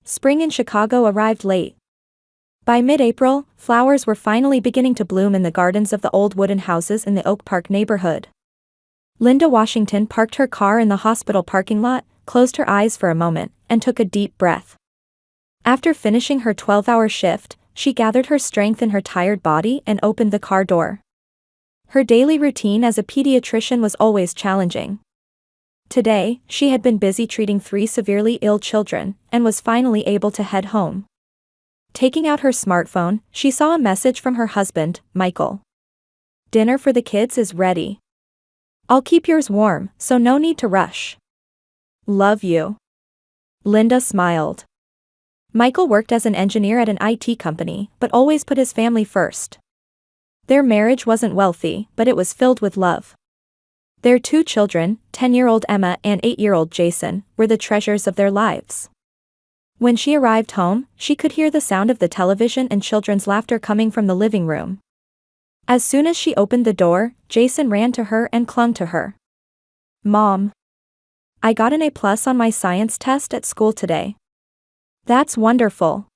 Spring in Chicago arrived late. By mid-April, flowers were finally beginning to bloom in the gardens of the old wooden houses in the Oak Park neighborhood. Linda Washington parked her car in the hospital parking lot, closed her eyes for a moment, and took a deep breath. After finishing her 12-hour shift, she gathered her strength in her tired body and opened the car door. Her daily routine as a pediatrician was always challenging. Today, she had been busy treating 3 severely ill children, and was finally able to head home. Taking out her smartphone, she saw a message from her husband, Michael. "Dinner for the kids is ready. I'll keep yours warm, so no need to rush. Love you." Linda smiled. Michael worked as an engineer at an IT company, but always put his family first. Their marriage wasn't wealthy, but it was filled with love. Their 2 children, 10-year-old Emma and 8-year-old Jason, were the treasures of their lives. When she arrived home, she could hear the sound of the television and children's laughter coming from the living room. As soon as she opened the door, Jason ran to her and clung to her. "Mom, I got an A+ on my science test at school today." "That's wonderful."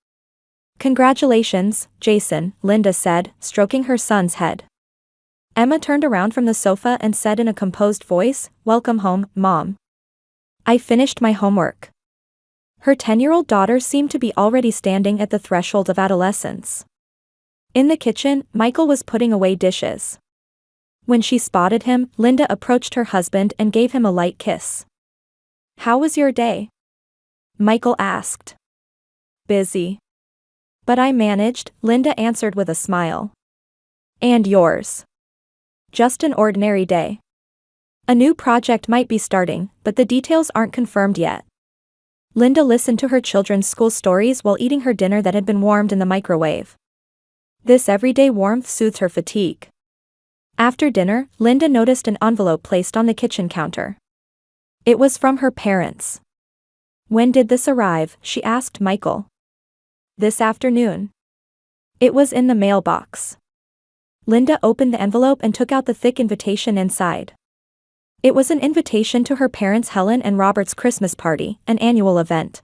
"Congratulations, Jason," Linda said, stroking her son's head. Emma turned around from the sofa and said in a composed voice, "Welcome home, Mom. I finished my homework." Her 10-year-old daughter seemed to be already standing at the threshold of adolescence. In the kitchen, Michael was putting away dishes. When she spotted him, Linda approached her husband and gave him a light kiss. "How was your day?" Michael asked. "Busy. But I managed," Linda answered with a smile. "And yours?" "Just an ordinary day. A new project might be starting, but the details aren't confirmed yet." Linda listened to her children's school stories while eating her dinner that had been warmed in the microwave. This everyday warmth soothed her fatigue. After dinner, Linda noticed an envelope placed on the kitchen counter. It was from her parents. "When did this arrive?" she asked Michael. "This afternoon. It was in the mailbox." Linda opened the envelope and took out the thick invitation inside. It was an invitation to her parents' Helen and Robert's Christmas party, an annual event.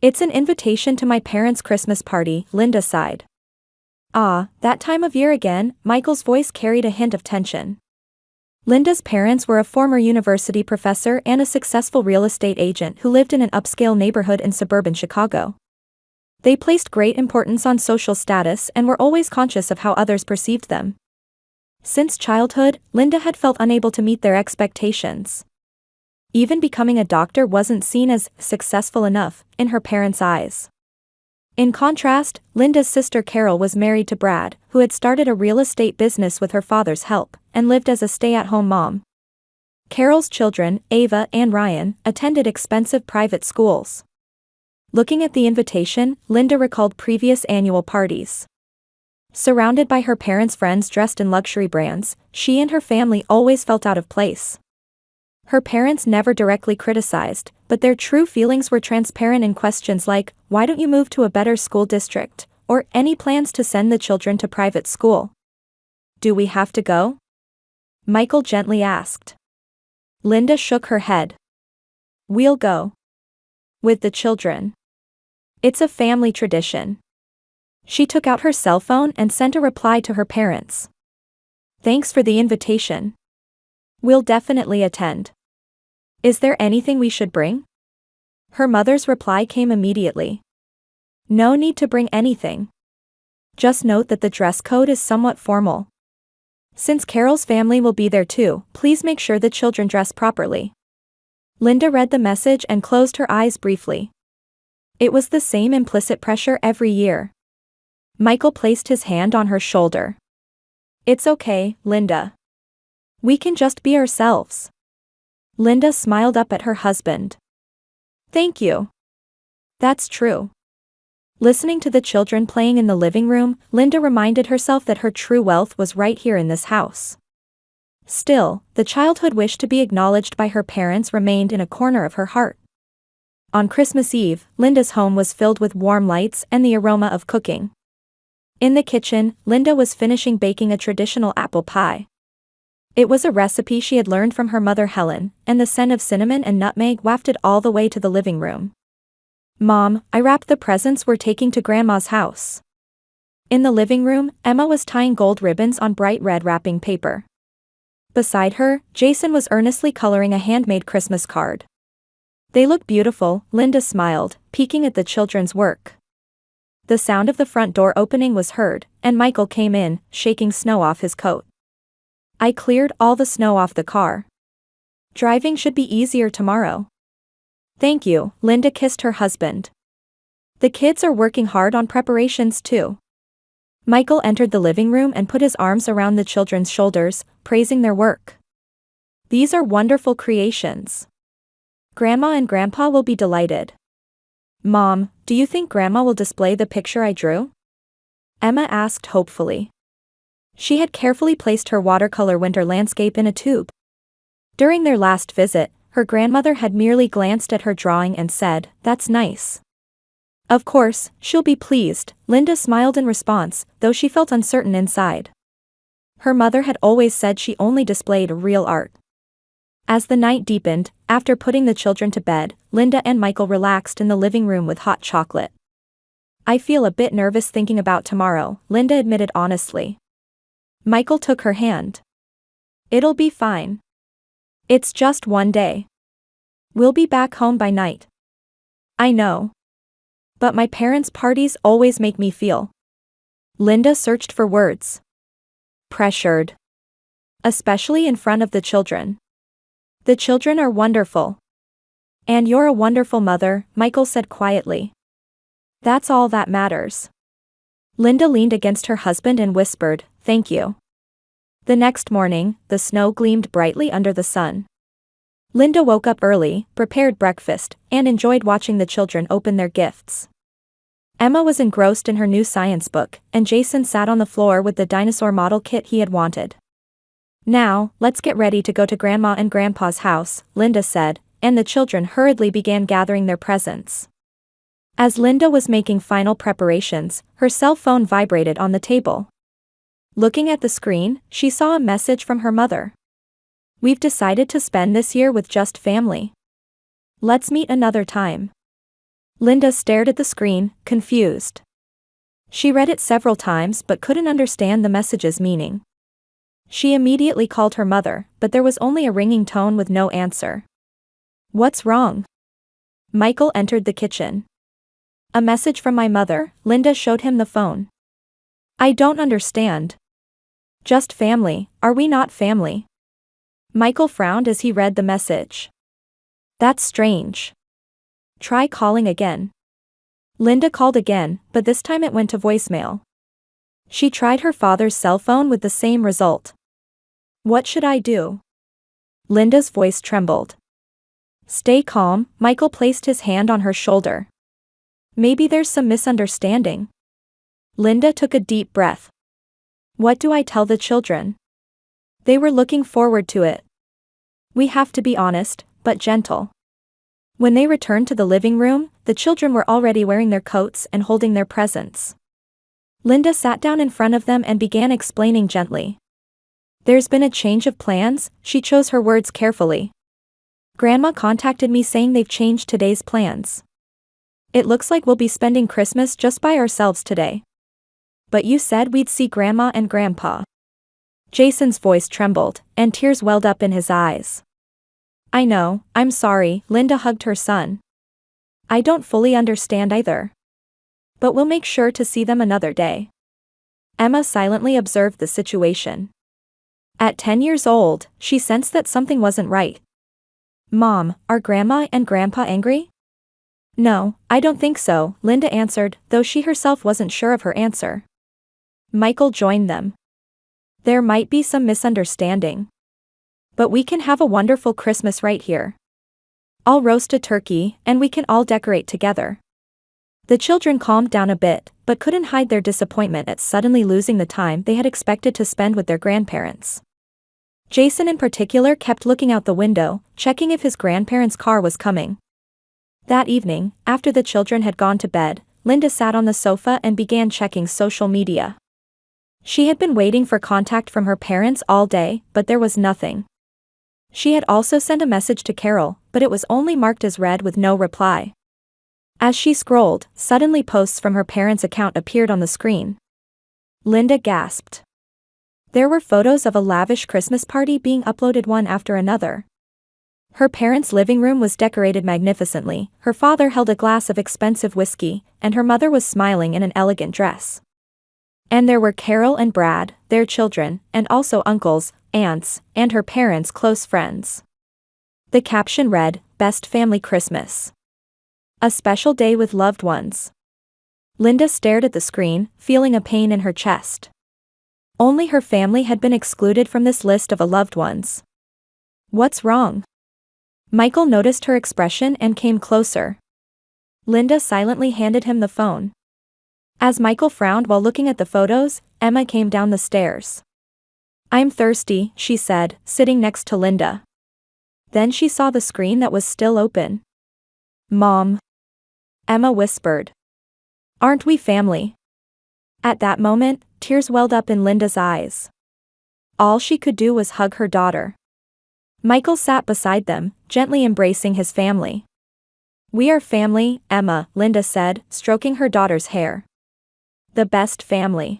"It's an invitation to my parents' Christmas party," Linda sighed. "Ah, that time of year again," Michael's voice carried a hint of tension. Linda's parents were a former university professor and a successful real estate agent who lived in an upscale neighborhood in suburban Chicago. They placed great importance on social status and were always conscious of how others perceived them. Since childhood, Linda had felt unable to meet their expectations. Even becoming a doctor wasn't seen as successful enough in her parents' eyes. In contrast, Linda's sister Carol was married to Brad, who had started a real estate business with her father's help, and lived as a stay-at-home mom. Carol's children, Ava and Ryan, attended expensive private schools. Looking at the invitation, Linda recalled previous annual parties. Surrounded by her parents' friends dressed in luxury brands, she and her family always felt out of place. Her parents never directly criticized, but their true feelings were transparent in questions like, "Why don't you move to a better school district?" or "Any plans to send the children to private school?" "Do we have to go?" Michael gently asked. Linda shook her head. "We'll go. With the children. It's a family tradition." She took out her cell phone and sent a reply to her parents. "Thanks for the invitation. We'll definitely attend. Is there anything we should bring?" Her mother's reply came immediately. "No need to bring anything. Just note that the dress code is somewhat formal. Since Carol's family will be there too, please make sure the children dress properly." Linda read the message and closed her eyes briefly. It was the same implicit pressure every year. Michael placed his hand on her shoulder. "It's okay, Linda. We can just be ourselves." Linda smiled up at her husband. "Thank you. That's true." Listening to the children playing in the living room, Linda reminded herself that her true wealth was right here in this house. Still, the childhood wish to be acknowledged by her parents remained in a corner of her heart. On Christmas Eve, Linda's home was filled with warm lights and the aroma of cooking. In the kitchen, Linda was finishing baking a traditional apple pie. It was a recipe she had learned from her mother Helen, and the scent of cinnamon and nutmeg wafted all the way to the living room. Mom, I wrapped the presents we're taking to Grandma's house. In the living room, Emma was tying gold ribbons on bright red wrapping paper. Beside her, Jason was earnestly coloring a handmade Christmas card. They look beautiful, Linda smiled, peeking at the children's work. The sound of the front door opening was heard, and Michael came in, shaking snow off his coat. I cleared all the snow off the car. Driving should be easier tomorrow. Thank you, Linda kissed her husband. The kids are working hard on preparations too. Michael entered the living room and put his arms around the children's shoulders, praising their work. These are wonderful creations. Grandma and Grandpa will be delighted. Mom, do you think Grandma will display the picture I drew? Emma asked hopefully. She had carefully placed her watercolor winter landscape in a tube. During their last visit, her grandmother had merely glanced at her drawing and said, "That's nice." Of course, she'll be pleased, Linda smiled in response, though she felt uncertain inside. Her mother had always said she only displayed real art. As the night deepened, after putting the children to bed, Linda and Michael relaxed in the living room with hot chocolate. I feel a bit nervous thinking about tomorrow, Linda admitted honestly. Michael took her hand. It'll be fine. It's just one day. We'll be back home by night. I know. But my parents' parties always make me feel. Linda searched for words. Pressured. Especially in front of the children. The children are wonderful. And you're a wonderful mother, Michael said quietly. That's all that matters. Linda leaned against her husband and whispered, "Thank you." The next morning, the snow gleamed brightly under the sun. Linda woke up early, prepared breakfast, and enjoyed watching the children open their gifts. Emma was engrossed in her new science book, and Jason sat on the floor with the dinosaur model kit he had wanted. Now, let's get ready to go to Grandma and Grandpa's house, Linda said, and the children hurriedly began gathering their presents. As Linda was making final preparations, her cell phone vibrated on the table. Looking at the screen, she saw a message from her mother. We've decided to spend this year with just family. Let's meet another time. Linda stared at the screen, confused. She read it several times but couldn't understand the message's meaning. She immediately called her mother, but there was only a ringing tone with no answer. What's wrong? Michael entered the kitchen. A message from my mother, Linda showed him the phone. I don't understand. Just family, are we not family? Michael frowned as he read the message. That's strange. Try calling again. Linda called again, but this time it went to voicemail. She tried her father's cell phone with the same result. What should I do? Linda's voice trembled. Stay calm, Michael placed his hand on her shoulder. Maybe there's some misunderstanding. Linda took a deep breath. What do I tell the children? They were looking forward to it. We have to be honest, but gentle. When they returned to the living room, the children were already wearing their coats and holding their presents. Linda sat down in front of them and began explaining gently. There's been a change of plans, she chose her words carefully. Grandma contacted me saying they've changed today's plans. It looks like we'll be spending Christmas just by ourselves today. But you said we'd see Grandma and Grandpa. Jason's voice trembled, and tears welled up in his eyes. I know, I'm sorry, Linda hugged her son. I don't fully understand either. But we'll make sure to see them another day. Emma silently observed the situation. At 10 years old, she sensed that something wasn't right. Mom, are Grandma and Grandpa angry? No, I don't think so, Linda answered, though she herself wasn't sure of her answer. Michael joined them. There might be some misunderstanding. But we can have a wonderful Christmas right here. I'll roast a turkey, and we can all decorate together. The children calmed down a bit, but couldn't hide their disappointment at suddenly losing the time they had expected to spend with their grandparents. Jason in particular kept looking out the window, checking if his grandparents' car was coming. That evening, after the children had gone to bed, Linda sat on the sofa and began checking social media. She had been waiting for contact from her parents all day, but there was nothing. She had also sent a message to Carol, but it was only marked as read with no reply. As she scrolled, suddenly posts from her parents' account appeared on the screen. Linda gasped. There were photos of a lavish Christmas party being uploaded one after another. Her parents' living room was decorated magnificently, her father held a glass of expensive whiskey, and her mother was smiling in an elegant dress. And there were Carol and Brad, their children, and also uncles, aunts, and her parents' close friends. The caption read, "Best Family Christmas. A special day with loved ones." Linda stared at the screen, feeling a pain in her chest. Only her family had been excluded from this list of loved ones. What's wrong? Michael noticed her expression and came closer. Linda silently handed him the phone. As Michael frowned while looking at the photos, Emma came down the stairs. "I'm thirsty," she said, sitting next to Linda. Then she saw the screen that was still open. "Mom," Emma whispered. "Aren't we family?" At that moment, tears welled up in Linda's eyes. All she could do was hug her daughter. Michael sat beside them, gently embracing his family. "We are family, Emma," Linda said, stroking her daughter's hair. "The best family."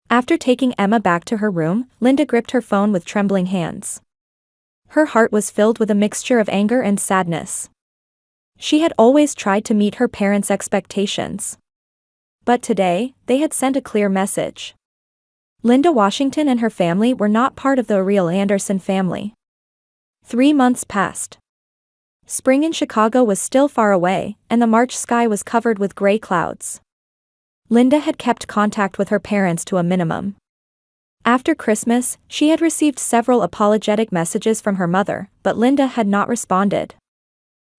After taking Emma back to her room, Linda gripped her phone with trembling hands. Her heart was filled with a mixture of anger and sadness. She had always tried to meet her parents' expectations. But today, they had sent a clear message. Linda Washington and her family were not part of the real Anderson family. 3 months passed. Spring in Chicago was still far away, and the March sky was covered with gray clouds. Linda had kept contact with her parents to a minimum. After Christmas, she had received several apologetic messages from her mother, but Linda had not responded.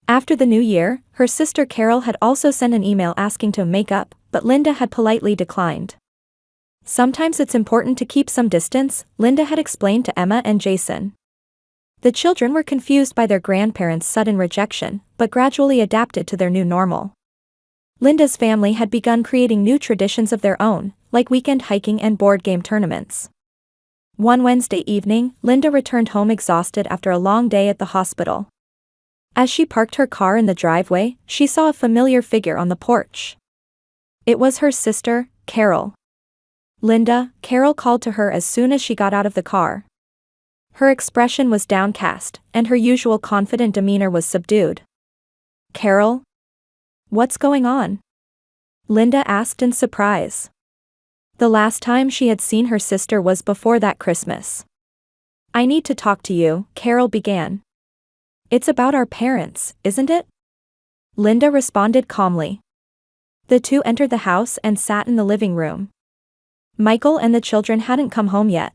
After the new year, her sister Carol had also sent an email asking to make up, but Linda had politely declined. "Sometimes it's important to keep some distance," Linda had explained to Emma and Jason. The children were confused by their grandparents' sudden rejection, but gradually adapted to their new normal. Linda's family had begun creating new traditions of their own, like weekend hiking and board game tournaments. One Wednesday evening, Linda returned home exhausted after a long day at the hospital. As she parked her car in the driveway, she saw a familiar figure on the porch. It was her sister, Carol. "Linda," Carol called to her as soon as she got out of the car. Her expression was downcast, and her usual confident demeanor was subdued. "Carol? What's going on?" Linda asked in surprise. The last time she had seen her sister was before that Christmas. "I need to talk to you," Carol began. "It's about our parents, isn't it?" Linda responded calmly. The two entered the house and sat in the living room. Michael and the children hadn't come home yet.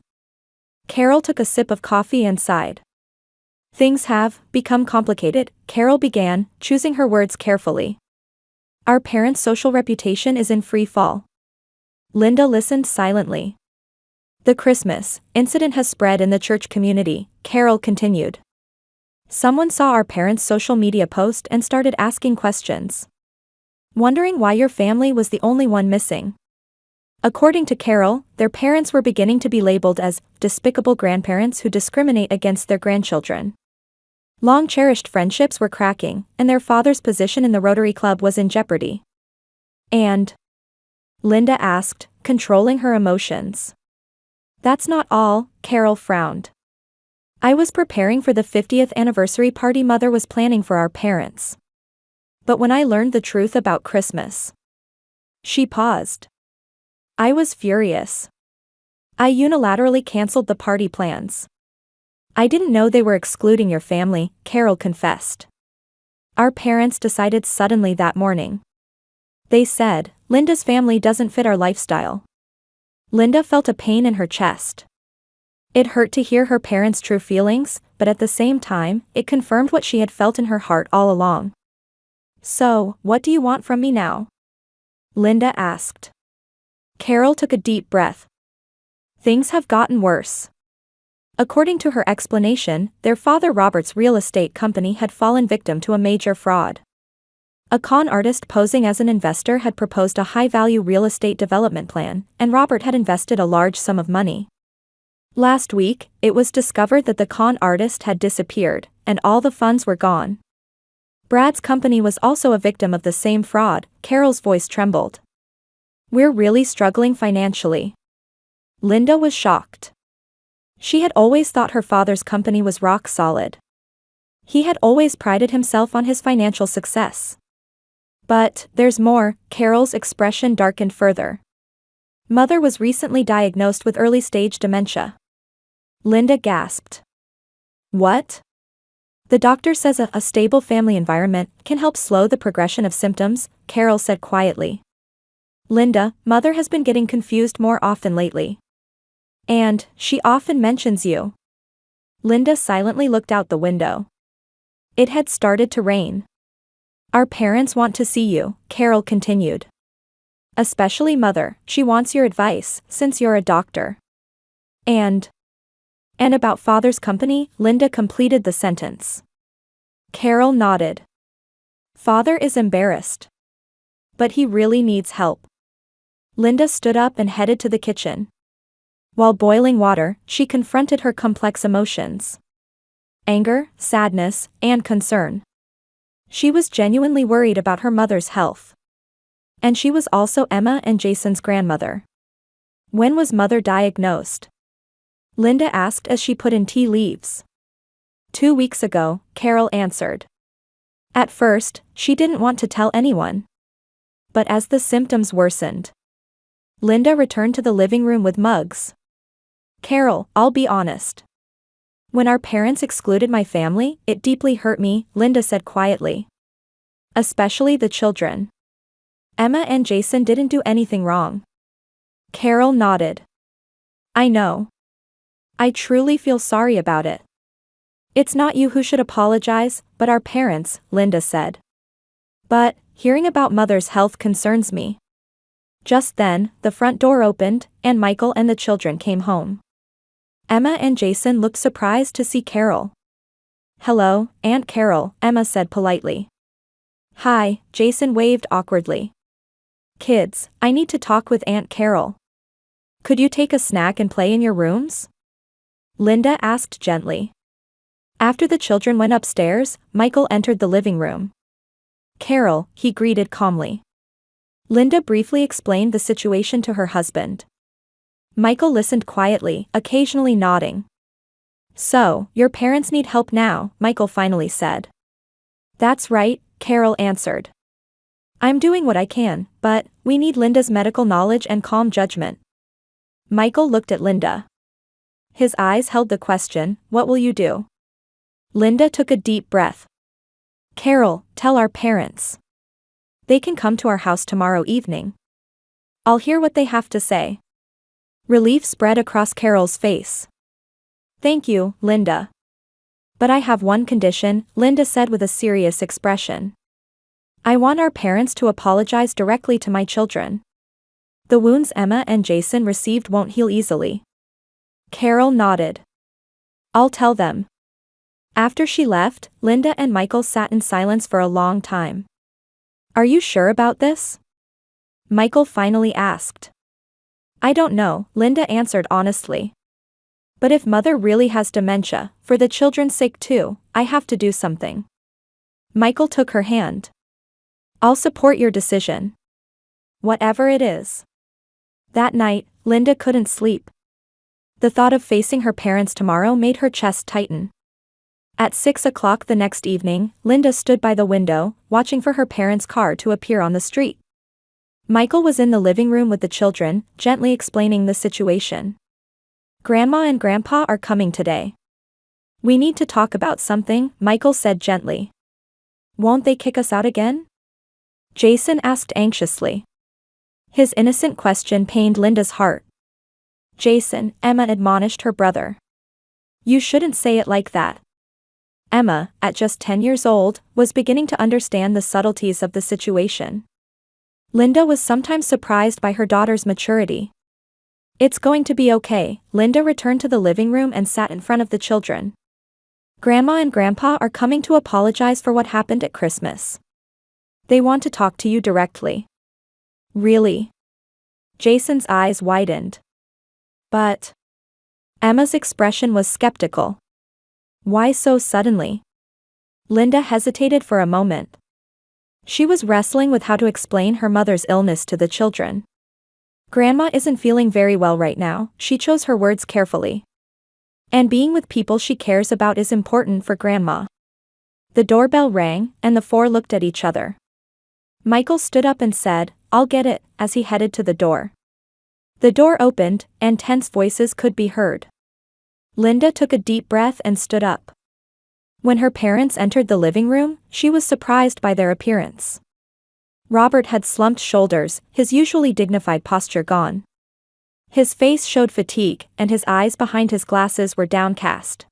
Carol took a sip of coffee and sighed. "Things have become complicated," Carol began, choosing her words carefully. "Our parents' social reputation is in free fall." Linda listened silently. "The Christmas incident has spread in the church community," Carol continued. "Someone saw our parents' social media post and started asking questions, wondering why your family was the only one missing." According to Carol, their parents were beginning to be labeled as despicable grandparents who discriminate against their grandchildren. Long-cherished friendships were cracking, and their father's position in the Rotary Club was in jeopardy. "And?" Linda asked, controlling her emotions. "That's not all," Carol frowned. "I was preparing for the 50th anniversary party Mother was planning for our parents. But when I learned the truth about Christmas..." She paused. "I was furious. I unilaterally canceled the party plans." "I didn't know they were excluding your family," Carol confessed. "Our parents decided suddenly that morning. They said, Linda's family doesn't fit our lifestyle." Linda felt a pain in her chest. It hurt to hear her parents' true feelings, but at the same time, it confirmed what she had felt in her heart all along. "So, what do you want from me now?" Linda asked. Carol took a deep breath. "Things have gotten worse." According to her explanation, their father Robert's real estate company had fallen victim to a major fraud. A con artist posing as an investor had proposed a high-value real estate development plan, and Robert had invested a large sum of money. Last week, it was discovered that the con artist had disappeared, and all the funds were gone. Brad's company was also a victim of the same fraud. Carol's voice trembled. We're really struggling financially. Linda was shocked. She had always thought her father's company was rock solid. He had always prided himself on his financial success. But there's more. Carol's expression darkened further. Mother was recently diagnosed with early-stage dementia. Linda gasped. What? The doctor says a stable family environment can help slow the progression of symptoms, Carol said quietly. Linda, Mother has been getting confused more often lately. And she often mentions you. Linda silently looked out the window. It had started to rain. Our parents want to see you, Carol continued. Especially Mother, she wants your advice, since you're a doctor. And about Father's company, Linda completed the sentence. Carol nodded. Father is embarrassed. But he really needs help. Linda stood up and headed to the kitchen. While boiling water, she confronted her complex emotions. Anger, sadness, and concern. She was genuinely worried about her mother's health. And she was also Emma and Jason's grandmother. When was Mother diagnosed? Linda asked as she put in tea leaves. 2 weeks ago, Carol answered. At first, she didn't want to tell anyone. But as the symptoms worsened, Linda returned to the living room with mugs. Carol, I'll be honest. When our parents excluded my family, it deeply hurt me, Linda said quietly. Especially the children. Emma and Jason didn't do anything wrong. Carol nodded. I know. I truly feel sorry about it. It's not you who should apologize, but our parents, Linda said. But hearing about Mother's health concerns me. Just then, the front door opened, and Michael and the children came home. Emma and Jason looked surprised to see Carol. Hello, Aunt Carol, Emma said politely. Hi, Jason waved awkwardly. Kids, I need to talk with Aunt Carol. Could you take a snack and play in your rooms? Linda asked gently. After the children went upstairs, Michael entered the living room. Carol, he greeted calmly. Linda briefly explained the situation to her husband. Michael listened quietly, occasionally nodding. So, your parents need help now, Michael finally said. That's right, Carol answered. I'm doing what I can, but we need Linda's medical knowledge and calm judgment. Michael looked at Linda. His eyes held the question, what will you do? Linda took a deep breath. Carol, tell our parents. They can come to our house tomorrow evening. I'll hear what they have to say. Relief spread across Carol's face. Thank you, Linda. But I have one condition, Linda said with a serious expression. I want our parents to apologize directly to my children. The wounds Emma and Jason received won't heal easily. Carol nodded. I'll tell them. After she left, Linda and Michael sat in silence for a long time. Are you sure about this? Michael finally asked. I don't know, Linda answered honestly. But if Mother really has dementia, for the children's sake too, I have to do something. Michael took her hand. I'll support your decision. Whatever it is. That night, Linda couldn't sleep. The thought of facing her parents tomorrow made her chest tighten. At 6 o'clock the next evening, Linda stood by the window, watching for her parents' car to appear on the street. Michael was in the living room with the children, gently explaining the situation. Grandma and Grandpa are coming today. We need to talk about something, Michael said gently. Won't they kick us out again? Jason asked anxiously. His innocent question pained Linda's heart. Jason, Emma admonished her brother. You shouldn't say it like that. Emma, at just 10 years old, was beginning to understand the subtleties of the situation. Linda was sometimes surprised by her daughter's maturity. It's going to be okay, Linda returned to the living room and sat in front of the children. Grandma and Grandpa are coming to apologize for what happened at Christmas. They want to talk to you directly. Really? Jason's eyes widened. But Emma's expression was skeptical. Why so suddenly? Linda hesitated for a moment. She was wrestling with how to explain her mother's illness to the children. Grandma isn't feeling very well right now, she chose her words carefully. And being with people she cares about is important for Grandma. The doorbell rang, and the four looked at each other. Michael stood up and said, "I'll get it," as he headed to the door. The door opened, and tense voices could be heard. Linda took a deep breath and stood up. When her parents entered the living room, she was surprised by their appearance. Robert had slumped shoulders, his usually dignified posture gone. His face showed fatigue, and his eyes behind his glasses were downcast.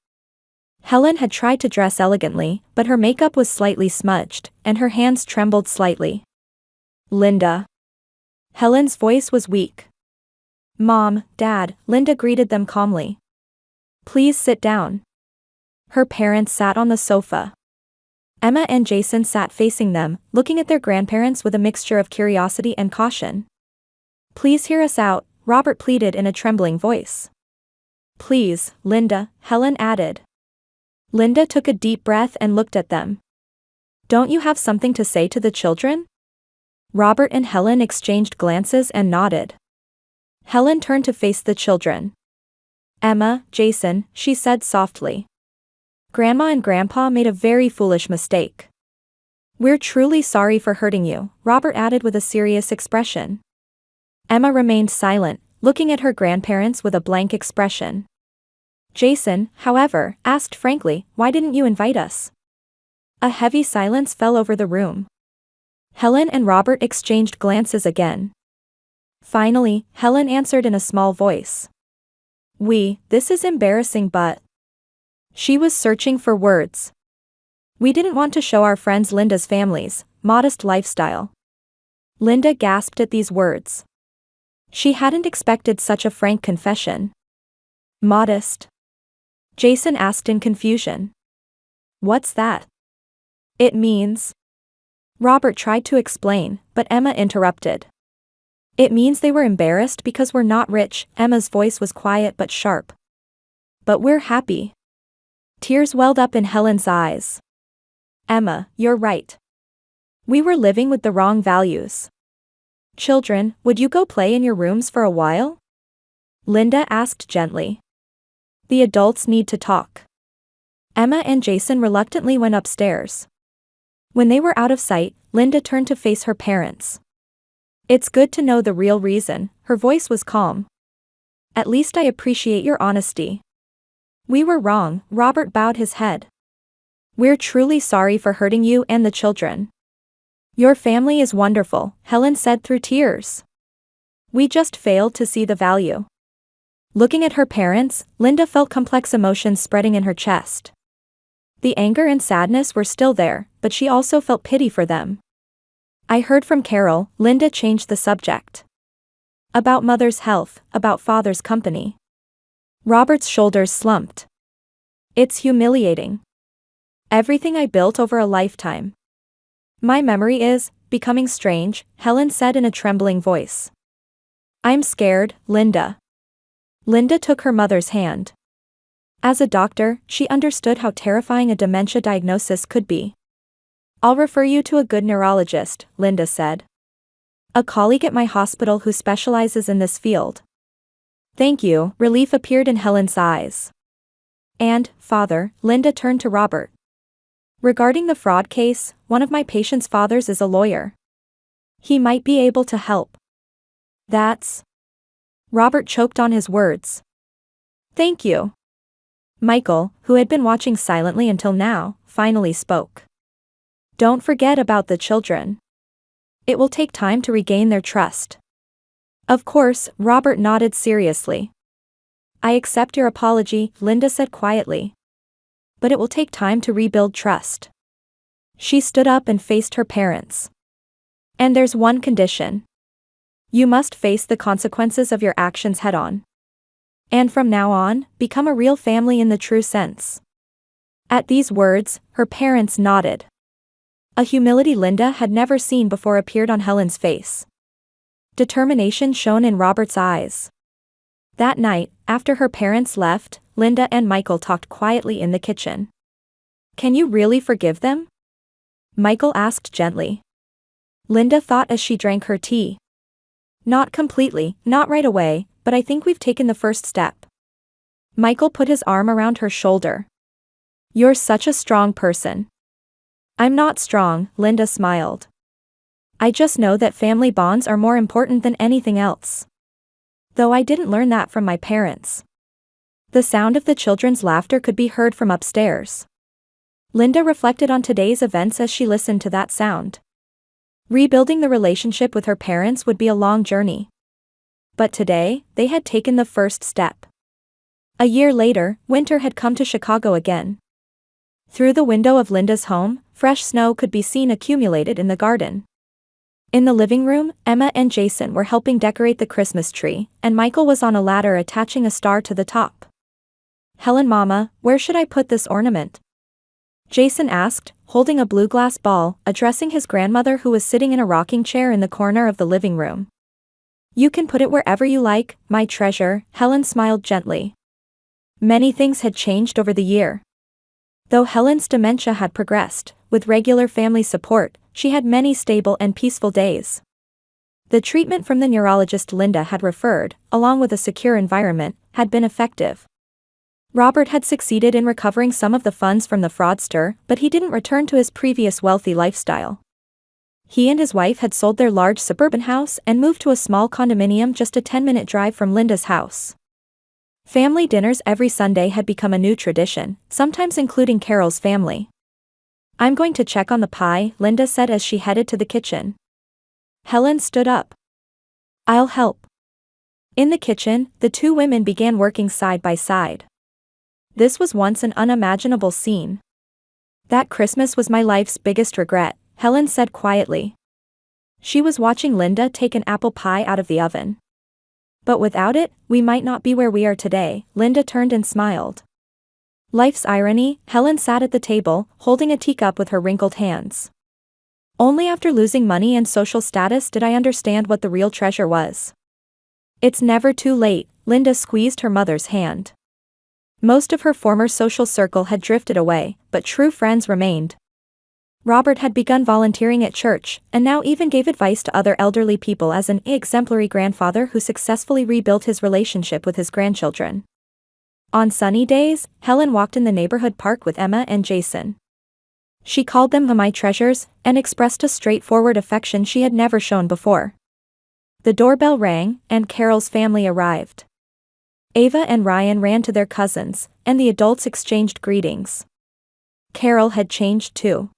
Helen had tried to dress elegantly, but her makeup was slightly smudged, and her hands trembled slightly. "Linda." Helen's voice was weak. "Mom, Dad," Linda greeted them calmly. "Please sit down." Her parents sat on the sofa. Emma and Jason sat facing them, looking at their grandparents with a mixture of curiosity and caution. "Please hear us out," Robert pleaded in a trembling voice. "Please, Linda," Helen added. Linda took a deep breath and looked at them. "Don't you have something to say to the children?" Robert and Helen exchanged glances and nodded. Helen turned to face the children. "Emma, Jason," she said softly. "Grandma and Grandpa made a very foolish mistake. We're truly sorry for hurting you," Robert added with a serious expression. Emma remained silent, looking at her grandparents with a blank expression. Jason, however, asked frankly, "Why didn't you invite us?" A heavy silence fell over the room. Helen and Robert exchanged glances again. Finally, Helen answered in a small voice. This is embarrassing but..." She was searching for words. "We didn't want to show our friends Linda's family's modest lifestyle." Linda gasped at these words. She hadn't expected such a frank confession. "Modest?" Jason asked in confusion. "What's that?" "It means..." Robert tried to explain, but Emma interrupted. "It means they were embarrassed because we're not rich." Emma's voice was quiet but sharp. "But we're happy." Tears welled up in Helen's eyes. "Emma, you're right. We were living with the wrong values." "Children, would you go play in your rooms for a while?" Linda asked gently. "The adults need to talk." Emma and Jason reluctantly went upstairs. When they were out of sight, Linda turned to face her parents. "It's good to know the real reason," her voice was calm. "At least I appreciate your honesty." "We were wrong," Robert bowed his head. "We're truly sorry for hurting you and the children." "Your family is wonderful," Helen said through tears. "We just failed to see the value." Looking at her parents, Linda felt complex emotions spreading in her chest. The anger and sadness were still there, but she also felt pity for them. "I heard from Carol," Linda changed the subject. "About Mother's health, about Father's company." Robert's shoulders slumped. "It's humiliating. Everything I built over a lifetime. My memory is becoming strange," Helen said in a trembling voice. "I'm scared, Linda." Linda took her mother's hand. As a doctor, she understood how terrifying a dementia diagnosis could be. "I'll refer you to a good neurologist," Linda said. "A colleague at my hospital who specializes in this field." "Thank you," relief appeared in Helen's eyes. "And, Father," Linda turned to Robert. "Regarding the fraud case, one of my patient's fathers is a lawyer. He might be able to help." "That's..." Robert choked on his words. "Thank you." Michael, who had been watching silently until now, finally spoke. "Don't forget about the children. It will take time to regain their trust." "Of course," Robert nodded seriously. "I accept your apology," Linda said quietly. "But it will take time to rebuild trust." She stood up and faced her parents. "And there's one condition. You must face the consequences of your actions head-on. And from now on, become a real family in the true sense." At these words, her parents nodded. A humility Linda had never seen before appeared on Helen's face. Determination shone in Robert's eyes. That night, after her parents left, Linda and Michael talked quietly in the kitchen. Can you really forgive them? Michael asked gently. Linda thought as she drank her tea. Not completely, not right away, but I think we've taken the first step. Michael put his arm around her shoulder. You're such a strong person. I'm not strong, Linda smiled. I just know that family bonds are more important than anything else. Though I didn't learn that from my parents. The sound of the children's laughter could be heard from upstairs. Linda reflected on today's events as she listened to that sound. Rebuilding the relationship with her parents would be a long journey. But today, they had taken the first step. A year later, winter had come to Chicago again. Through the window of Linda's home, fresh snow could be seen accumulated in the garden. In the living room, Emma and Jason were helping decorate the Christmas tree, and Michael was on a ladder attaching a star to the top. Helen, Mama, where should I put this ornament? Jason asked, holding a blue glass ball, addressing his grandmother who was sitting in a rocking chair in the corner of the living room. You can put it wherever you like, my treasure, Helen smiled gently. Many things had changed over the year. Though Helen's dementia had progressed, with regular family support, she had many stable and peaceful days. The treatment from the neurologist Linda had referred, along with a secure environment, had been effective. Robert had succeeded in recovering some of the funds from the fraudster, but he didn't return to his previous wealthy lifestyle. He and his wife had sold their large suburban house and moved to a small condominium just a 10-minute drive from Linda's house. Family dinners every Sunday had become a new tradition, sometimes including Carol's family. I'm going to check on the pie, Linda said as she headed to the kitchen. Helen stood up. I'll help. In the kitchen, the two women began working side by side. This was once an unimaginable scene. That Christmas was my life's biggest regret, Helen said quietly. She was watching Linda take an apple pie out of the oven. But without it, we might not be where we are today, Linda turned and smiled. Life's irony, Helen sat at the table, holding a teacup with her wrinkled hands. Only after losing money and social status did I understand what the real treasure was. It's never too late, Linda squeezed her mother's hand. Most of her former social circle had drifted away, but true friends remained. Robert had begun volunteering at church, and now even gave advice to other elderly people as an exemplary grandfather who successfully rebuilt his relationship with his grandchildren. On sunny days, Helen walked in the neighborhood park with Emma and Jason. She called them my treasures, and expressed a straightforward affection she had never shown before. The doorbell rang, and Carol's family arrived. Ava and Ryan ran to their cousins, and the adults exchanged greetings. Carol had changed too.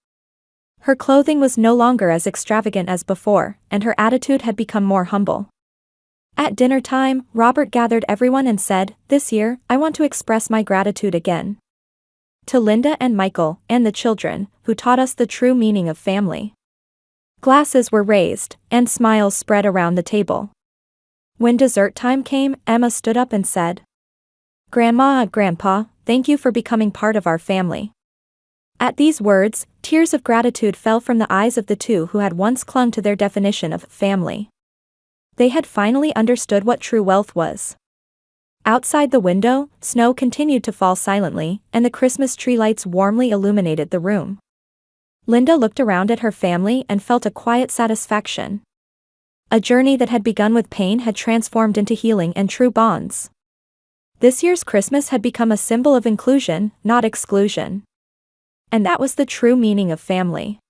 Her clothing was no longer as extravagant as before, and her attitude had become more humble. At dinner time, Robert gathered everyone and said, "This year, I want to express my gratitude again. To Linda and Michael, and the children, who taught us the true meaning of family." Glasses were raised, and smiles spread around the table. When dessert time came, Emma stood up and said, "Grandma and Grandpa, thank you for becoming part of our family." At these words, tears of gratitude fell from the eyes of the two who had once clung to their definition of family. They had finally understood what true wealth was. Outside the window, snow continued to fall silently, and the Christmas tree lights warmly illuminated the room. Linda looked around at her family and felt a quiet satisfaction. A journey that had begun with pain had transformed into healing and true bonds. This year's Christmas had become a symbol of inclusion, not exclusion. And that was the true meaning of family.